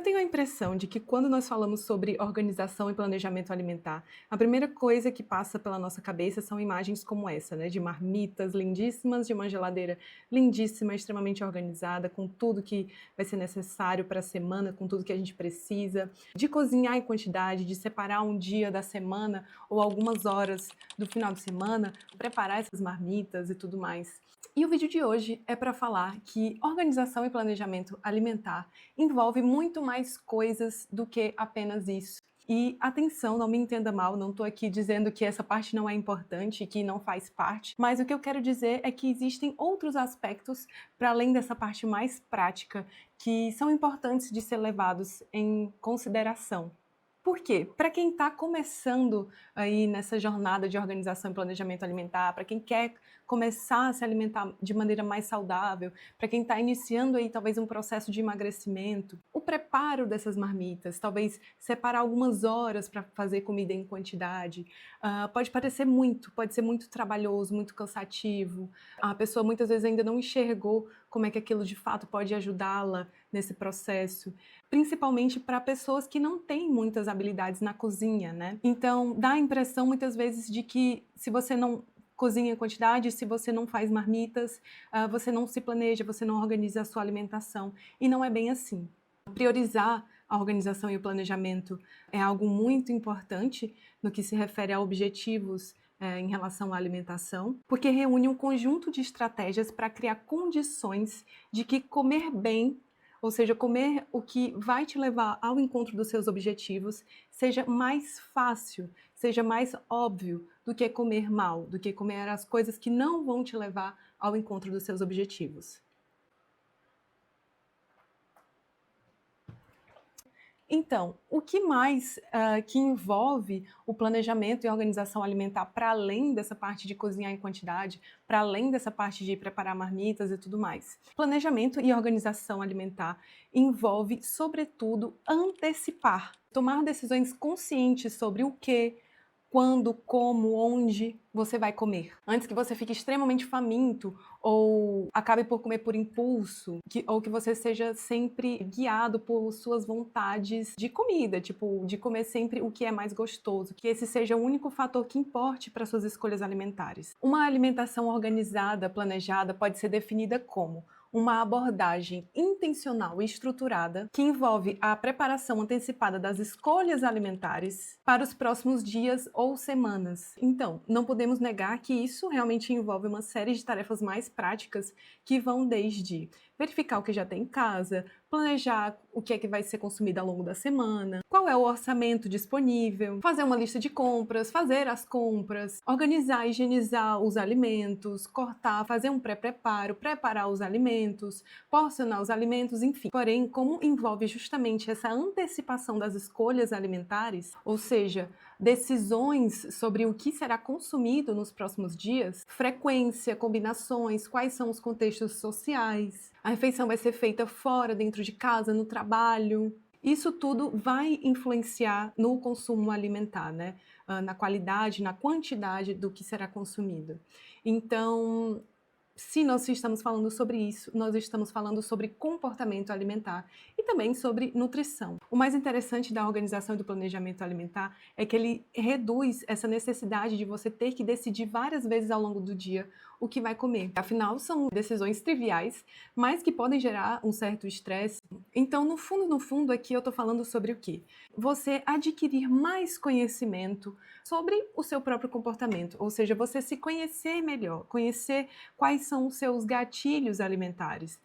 Eu tenho a impressão de que quando nós falamos sobre organização e planejamento alimentar, a primeira coisa que passa pela nossa cabeça são imagens como essa, né, de marmitas lindíssimas, de uma geladeira lindíssima, extremamente organizada, com tudo que vai ser necessário para a semana, com tudo que a gente precisa, de cozinhar em quantidade, de separar um dia da semana ou algumas horas do final de semana, preparar essas marmitas e tudo mais. E o vídeo de hoje é para falar que organização e planejamento alimentar envolve muito mais coisas do que apenas isso. E atenção, não me entenda mal, não estou aqui dizendo que essa parte não é importante, que não faz parte, mas o que eu quero dizer é que existem outros aspectos, para além dessa parte mais prática, que são importantes de ser levados em consideração. Por quê? Para quem está começando aí nessa jornada de organização e planejamento alimentar, para quem quer começar a se alimentar de maneira mais saudável, para quem está iniciando aí talvez um processo de emagrecimento, o preparo dessas marmitas, talvez separar algumas horas para fazer comida em quantidade, pode parecer muito, pode ser muito trabalhoso, muito cansativo. A pessoa muitas vezes ainda não enxergou como é que aquilo de fato pode ajudá-la nesse processo, principalmente para pessoas que não têm muitas habilidades na cozinha, né? Então, dá a impressão muitas vezes de que se você não cozinha em quantidade, se você não faz marmitas, você não se planeja, você não organiza a sua alimentação. E não é bem assim. Priorizar a organização e o planejamento é algo muito importante no que se refere a objetivos em relação à alimentação, porque reúne um conjunto de estratégias para criar condições de que comer bem, ou seja, comer o que vai te levar ao encontro dos seus objetivos, seja mais fácil, seja mais óbvio do que comer mal, do que comer as coisas que não vão te levar ao encontro dos seus objetivos. Então, o que mais que envolve o planejamento e organização alimentar, para além dessa parte de cozinhar em quantidade, para além dessa parte de preparar marmitas e tudo mais? Planejamento e organização alimentar envolve, sobretudo, antecipar, tomar decisões conscientes sobre o que, quando, como, onde você vai comer. Antes que você fique extremamente faminto ou acabe por comer por impulso, ou que você seja sempre guiado por suas vontades de comida, tipo, de comer sempre o que é mais gostoso, que esse seja o único fator que importe para suas escolhas alimentares. Uma alimentação organizada, planejada, pode ser definida como uma abordagem intencional e estruturada que envolve a preparação antecipada das escolhas alimentares para os próximos dias ou semanas. Então, não podemos negar que isso realmente envolve uma série de tarefas mais práticas que vão desde verificar o que já tem em casa, planejar o que é que vai ser consumido ao longo da semana, qual é o orçamento disponível, fazer uma lista de compras, fazer as compras, organizar e higienizar os alimentos, cortar, fazer um pré-preparo, preparar os alimentos, porcionar os alimentos, enfim. Porém, como envolve justamente essa antecipação das escolhas alimentares, ou seja, decisões sobre o que será consumido nos próximos dias, frequência, combinações, quais são os contextos sociais, a refeição vai ser feita fora, dentro de casa, no trabalho. Isso tudo vai influenciar no consumo alimentar, né? Na qualidade, na quantidade do que será consumido. Então, se nós estamos falando sobre isso, nós estamos falando sobre comportamento alimentar e também sobre nutrição. O mais interessante da organização e do planejamento alimentar é que ele reduz essa necessidade de você ter que decidir várias vezes ao longo do dia o que vai comer. Afinal, são decisões triviais, mas que podem gerar um certo estresse. Então, no fundo, aqui eu estou falando sobre o quê? Você adquirir mais conhecimento sobre o seu próprio comportamento, ou seja, você se conhecer melhor, conhecer quais são os seus gatilhos alimentares,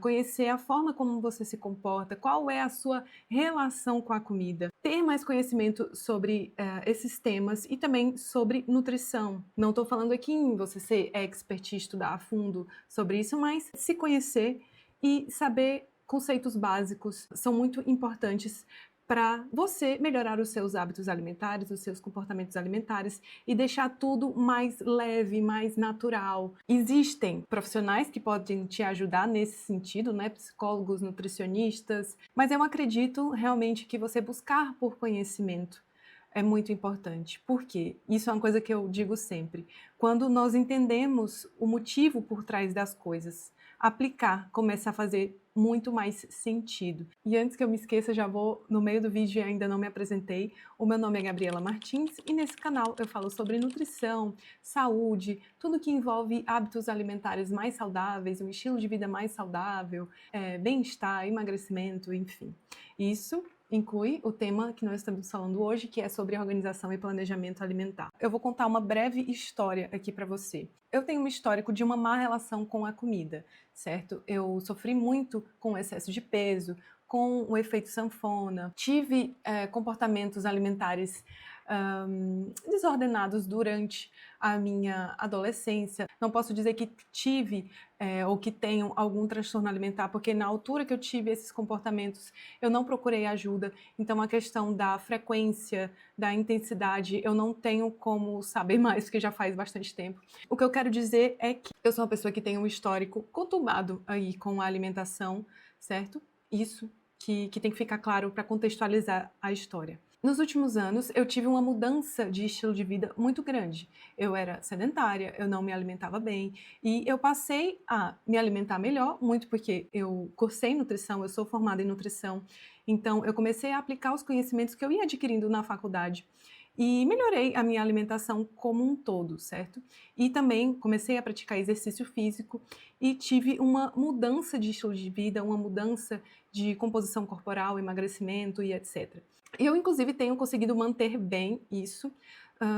conhecer a forma como você se comporta, qual é a sua relação com a comida, ter mais conhecimento sobre esses temas e também sobre nutrição. Não estou falando aqui em você ser expert e estudar a fundo sobre isso, mas se conhecer e saber conceitos básicos são muito importantes para você melhorar os seus hábitos alimentares, os seus comportamentos alimentares e deixar tudo mais leve, mais natural. Existem profissionais que podem te ajudar nesse sentido, né? Psicólogos, nutricionistas, mas eu acredito realmente que você buscar por conhecimento é muito importante. Por quê? Isso é uma coisa que eu digo sempre. Quando nós entendemos o motivo por trás das coisas, aplicar começa a fazer muito mais sentido. E antes que eu me esqueça, já vou no meio do vídeo e ainda não me apresentei. O meu nome é Gabriela Martins e nesse canal eu falo sobre nutrição, saúde, tudo que envolve hábitos alimentares mais saudáveis, um estilo de vida mais saudável, bem-estar, emagrecimento, enfim. Isso inclui o tema que nós estamos falando hoje, que é sobre organização e planejamento alimentar. Eu vou contar uma breve história aqui para você. Eu tenho um histórico de uma má relação com a comida, certo? Eu sofri muito com o excesso de peso, com o efeito sanfona, tive comportamentos alimentares desordenados durante a minha adolescência. Não posso dizer que tive ou que tenho algum transtorno alimentar, porque na altura que eu tive esses comportamentos, eu não procurei ajuda. Então, a questão da frequência, da intensidade, eu não tenho como saber mais, porque já faz bastante tempo. O que eu quero dizer é que eu sou uma pessoa que tem um histórico conturbado aí com a alimentação, certo? Isso que tem que ficar claro para contextualizar a história. Nos últimos anos, eu tive uma mudança de estilo de vida muito grande. Eu era sedentária, eu não me alimentava bem e eu passei a me alimentar melhor, muito porque eu cursei nutrição, eu sou formada em nutrição, então eu comecei a aplicar os conhecimentos que eu ia adquirindo na faculdade e melhorei a minha alimentação como um todo, certo? E também comecei a praticar exercício físico e tive uma mudança de estilo de vida, uma mudança de composição corporal, emagrecimento e etc. Eu, inclusive, tenho conseguido manter bem isso,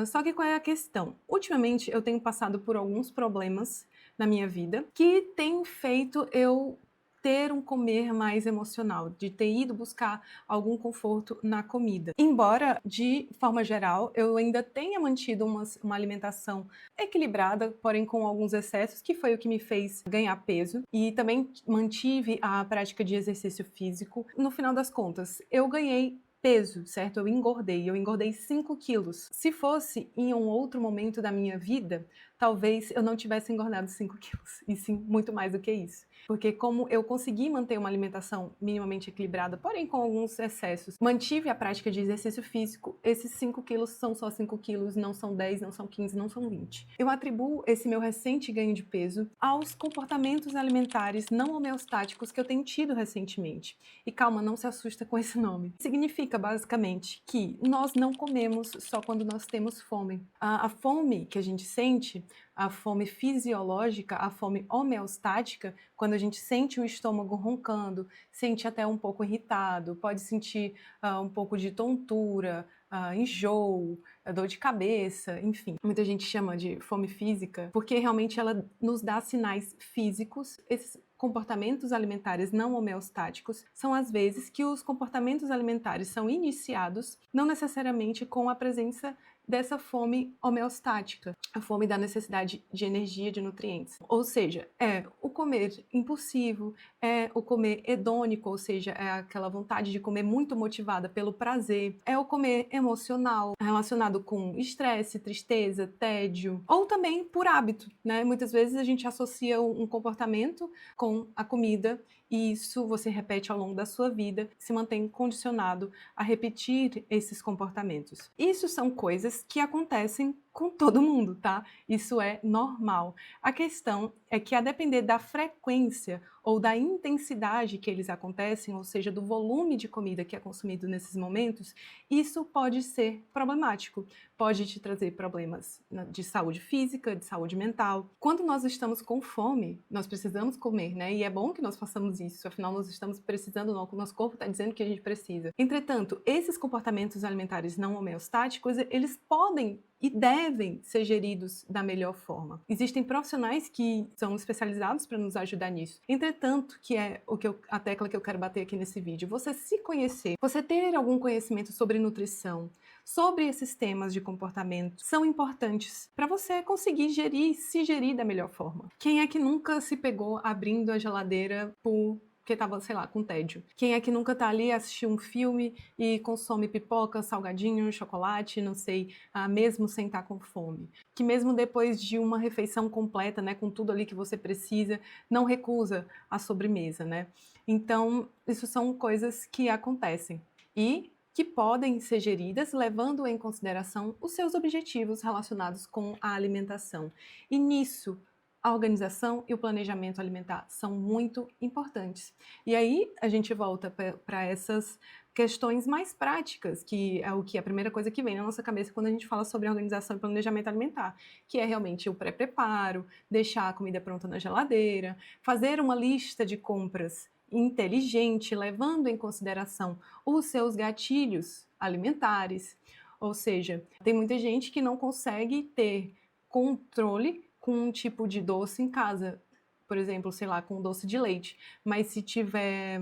só que qual é a questão? Ultimamente, eu tenho passado por alguns problemas na minha vida que têm feito eu ter um comer mais emocional, de ter ido buscar algum conforto na comida. Embora, de forma geral, eu ainda tenha mantido uma alimentação equilibrada, porém com alguns excessos, que foi o que me fez ganhar peso, e também mantive a prática de exercício físico. No final das contas, eu ganhei peso, certo? Eu engordei 5 quilos. Se fosse em um outro momento da minha vida, talvez eu não tivesse engordado 5 quilos, e sim muito mais do que isso. Porque como eu consegui manter uma alimentação minimamente equilibrada, porém com alguns excessos, mantive a prática de exercício físico, esses 5 quilos são só 5 quilos, não são 10, não são 15, não são 20. Eu atribuo esse meu recente ganho de peso aos comportamentos alimentares não homeostáticos que eu tenho tido recentemente. E calma, não se assusta com esse nome. Significa, basicamente, que nós não comemos só quando nós temos fome. A fome que a gente sente, a fome fisiológica, a fome homeostática, quando a gente sente o estômago roncando, sente até um pouco irritado, pode sentir um pouco de tontura, enjoo, dor de cabeça, enfim. Muita gente chama de fome física, porque realmente ela nos dá sinais físicos. Esses comportamentos alimentares não homeostáticos são às vezes que os comportamentos alimentares são iniciados não necessariamente com a presença dessa fome homeostática, a fome da necessidade de energia, de nutrientes. Ou seja, é o comer impulsivo, é o comer hedônico, ou seja, é aquela vontade de comer muito motivada pelo prazer, é o comer emocional, relacionado com estresse, tristeza, tédio, ou também por hábito, né? Muitas vezes a gente associa um comportamento com a comida e isso você repete ao longo da sua vida, se mantém condicionado a repetir esses comportamentos. Isso são coisas que acontecem com todo mundo, tá? Isso é normal. A questão é que, a depender da frequência ou da intensidade que eles acontecem, ou seja, do volume de comida que é consumido nesses momentos, isso pode ser problemático. Pode te trazer problemas de saúde física, de saúde mental. Quando nós estamos com fome, nós precisamos comer, né? E é bom que nós façamos isso, afinal nós estamos precisando, o nosso corpo está dizendo que a gente precisa. Entretanto, esses comportamentos alimentares não homeostáticos, eles podem e devem ser geridos da melhor forma. Existem profissionais que são especializados para nos ajudar nisso. Entretanto, que é a tecla que eu quero bater aqui nesse vídeo, você se conhecer, você ter algum conhecimento sobre nutrição, sobre esses temas de comportamento, são importantes para você conseguir se gerir da melhor forma. Quem é que nunca se pegou abrindo a geladeira porque tava, sei lá, com tédio? Quem é que nunca tá ali assistir um filme e consome pipoca, salgadinho, chocolate, não sei, mesmo sem estar com fome? Que mesmo depois de uma refeição completa, né, com tudo ali que você precisa, não recusa a sobremesa, né? Então, isso são coisas que acontecem e que podem ser geridas levando em consideração os seus objetivos relacionados com a alimentação. E nisso, a organização e o planejamento alimentar são muito importantes. E aí a gente volta para essas questões mais práticas, que é o que a primeira coisa que vem na nossa cabeça quando a gente fala sobre organização e planejamento alimentar, que é realmente o pré-preparo, deixar a comida pronta na geladeira, fazer uma lista de compras inteligente, levando em consideração os seus gatilhos alimentares. Ou seja, tem muita gente que não consegue ter controle com um tipo de doce em casa, por exemplo, sei lá, com doce de leite, mas se tiver,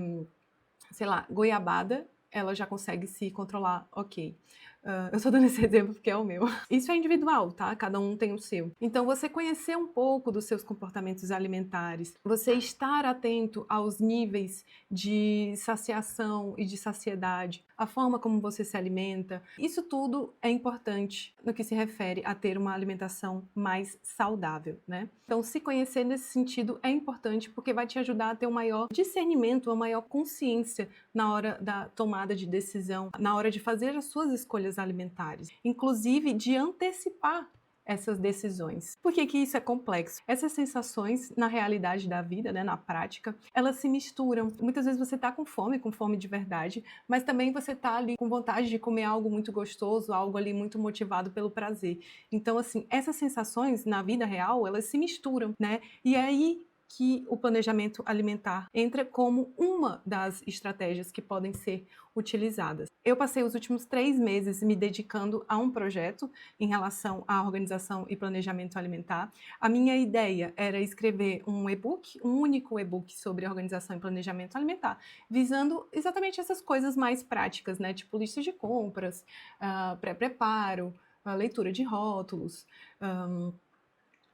sei lá, goiabada, ela já consegue se controlar, ok. Eu só dando esse exemplo porque é o meu. Isso é individual, tá? Cada um tem o seu. Então, você conhecer um pouco dos seus comportamentos alimentares, você estar atento aos níveis de saciação e de saciedade, a forma como você se alimenta, isso tudo é importante no que se refere a ter uma alimentação mais saudável, né? Então, se conhecer nesse sentido é importante porque vai te ajudar a ter um maior discernimento, uma maior consciência na hora da tomada de decisão, na hora de fazer as suas escolhas alimentares, inclusive de antecipar essas decisões. Por que que isso é complexo? Essas sensações, na realidade da vida, né, na prática, elas se misturam. Muitas vezes você está com fome de verdade, mas também você está ali com vontade de comer algo muito gostoso, algo ali muito motivado pelo prazer. Então, assim, essas sensações na vida real, elas se misturam, né? E é aí que o planejamento alimentar entra como uma das estratégias que podem ser utilizadas. Eu passei os últimos 3 meses me dedicando a um projeto em relação à organização e planejamento alimentar. A minha ideia era escrever um e-book, um único e-book sobre organização e planejamento alimentar, visando exatamente essas coisas mais práticas, né? Tipo lista de compras, pré-preparo, leitura de rótulos,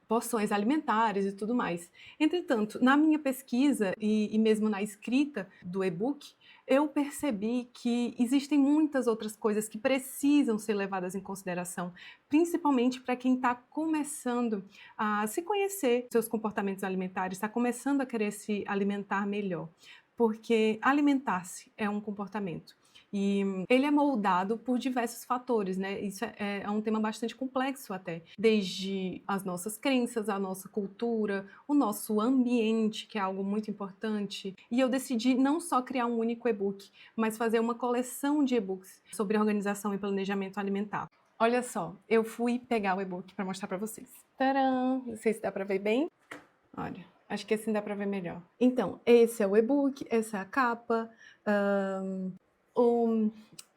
porções alimentares e tudo mais. Entretanto, na minha pesquisa e mesmo na escrita do e-book, eu percebi que existem muitas outras coisas que precisam ser levadas em consideração, principalmente para quem está começando a se conhecer, seus comportamentos alimentares, está começando a querer se alimentar melhor. Porque alimentar-se é um comportamento. E ele é moldado por diversos fatores, né? Isso é um tema bastante complexo até. Desde as nossas crenças, a nossa cultura, o nosso ambiente, que é algo muito importante. E eu decidi não só criar um único e-book, mas fazer uma coleção de e-books sobre organização e planejamento alimentar. Olha só, eu fui pegar o e-book para mostrar para vocês. Tcharam! Não sei se dá para ver bem. Olha, acho que assim dá para ver melhor. Então, esse é o e-book, essa é a capa.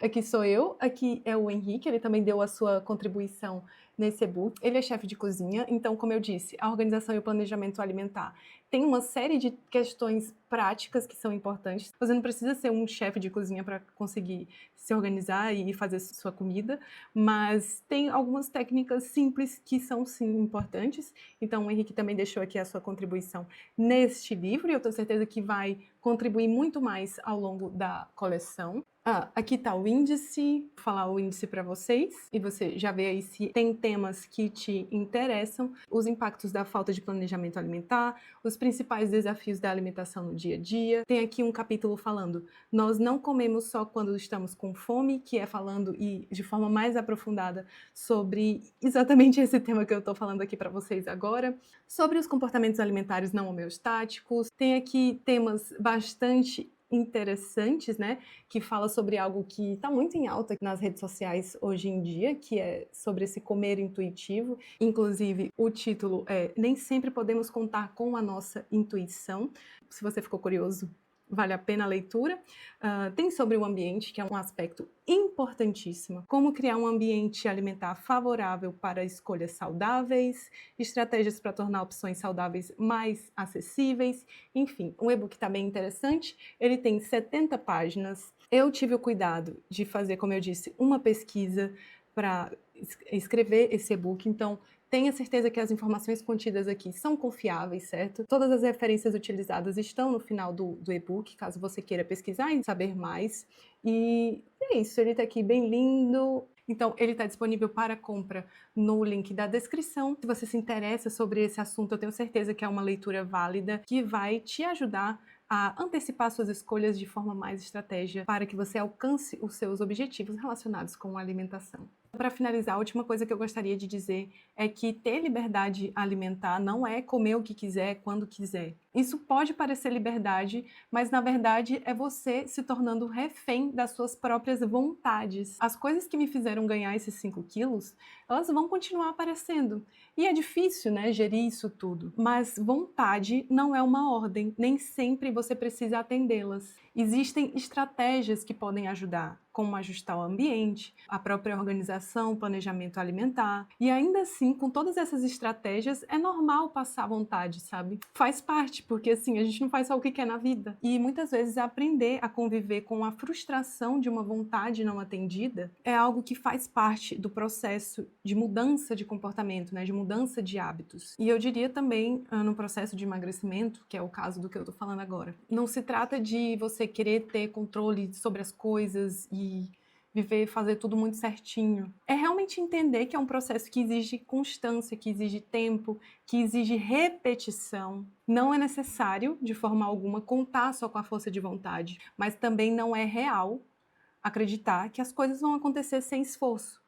Aqui sou eu, aqui é o Henrique, ele também deu a sua contribuição nesse e-book. Ele é chefe de cozinha, então, como eu disse, a organização e o planejamento alimentar tem uma série de questões práticas que são importantes. Você não precisa ser um chefe de cozinha para conseguir se organizar e fazer sua comida, mas tem algumas técnicas simples que são, sim, importantes. Então, o Henrique também deixou aqui a sua contribuição neste livro e eu tenho certeza que vai contribuir muito mais ao longo da coleção. Aqui está o índice, vou falar o índice para vocês, e você já vê aí se tem temas que te interessam, os impactos da falta de planejamento alimentar, os principais desafios da alimentação no dia a dia. Tem aqui um capítulo falando, nós não comemos só quando estamos com fome, que é falando e de forma mais aprofundada sobre exatamente esse tema que eu estou falando aqui para vocês agora, sobre os comportamentos alimentares não homeostáticos. Tem aqui temas bastante interessantes, né, que fala sobre algo que está muito em alta nas redes sociais hoje em dia, que é sobre esse comer intuitivo. Inclusive, o título é Nem Sempre Podemos Contar com a Nossa Intuição. Se você ficou curioso, vale a pena a leitura. Tem sobre o ambiente, que é um aspecto importantíssimo. Como criar um ambiente alimentar favorável para escolhas saudáveis, estratégias para tornar opções saudáveis mais acessíveis. Enfim, o e-book está bem interessante. Ele tem 70 páginas. Eu tive o cuidado de fazer, como eu disse, uma pesquisa para escrever esse e-book. Então, tenha certeza que as informações contidas aqui são confiáveis, certo? Todas as referências utilizadas estão no final do e-book, caso você queira pesquisar e saber mais. E é isso, ele está aqui bem lindo. Então, ele está disponível para compra no link da descrição. Se você se interessa sobre esse assunto, eu tenho certeza que é uma leitura válida que vai te ajudar a antecipar suas escolhas de forma mais estratégica para que você alcance os seus objetivos relacionados com a alimentação. Para finalizar, a última coisa que eu gostaria de dizer é que ter liberdade alimentar não é comer o que quiser, quando quiser. Isso pode parecer liberdade, mas na verdade é você se tornando refém das suas próprias vontades. As coisas que me fizeram ganhar esses 5 quilos, elas vão continuar aparecendo. E é difícil, né, gerir isso tudo. Mas vontade não é uma ordem, nem sempre você precisa atendê-las. Existem estratégias que podem ajudar, como ajustar o ambiente, a própria organização, o planejamento alimentar. E ainda assim, com todas essas estratégias, é normal passar vontade, sabe? Faz parte, porque assim, a gente não faz só o que quer na vida. E muitas vezes aprender a conviver com a frustração de uma vontade não atendida é algo que faz parte do processo de mudança de comportamento, né? De mudança de hábitos. E eu diria também, no processo de emagrecimento, que é o caso do que eu tô falando agora, não se trata de você querer ter controle sobre as coisas e viver, fazer tudo muito certinho. É realmente entender que é um processo que exige constância, que exige tempo, que exige repetição. Não é necessário, de forma alguma, contar só com a força de vontade, mas também não é real acreditar que as coisas vão acontecer sem esforço.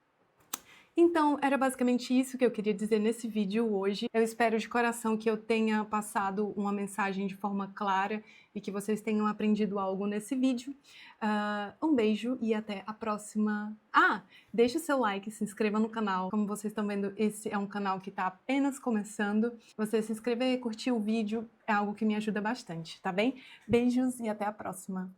Então, era basicamente isso que eu queria dizer nesse vídeo hoje. Eu espero de coração que eu tenha passado uma mensagem de forma clara e que vocês tenham aprendido algo nesse vídeo. Um beijo e até a próxima. Deixa o seu like, se inscreva no canal. Como vocês estão vendo, esse é um canal que está apenas começando. Você se inscrever e curtir o vídeo é algo que me ajuda bastante, tá bem? Beijos e até a próxima.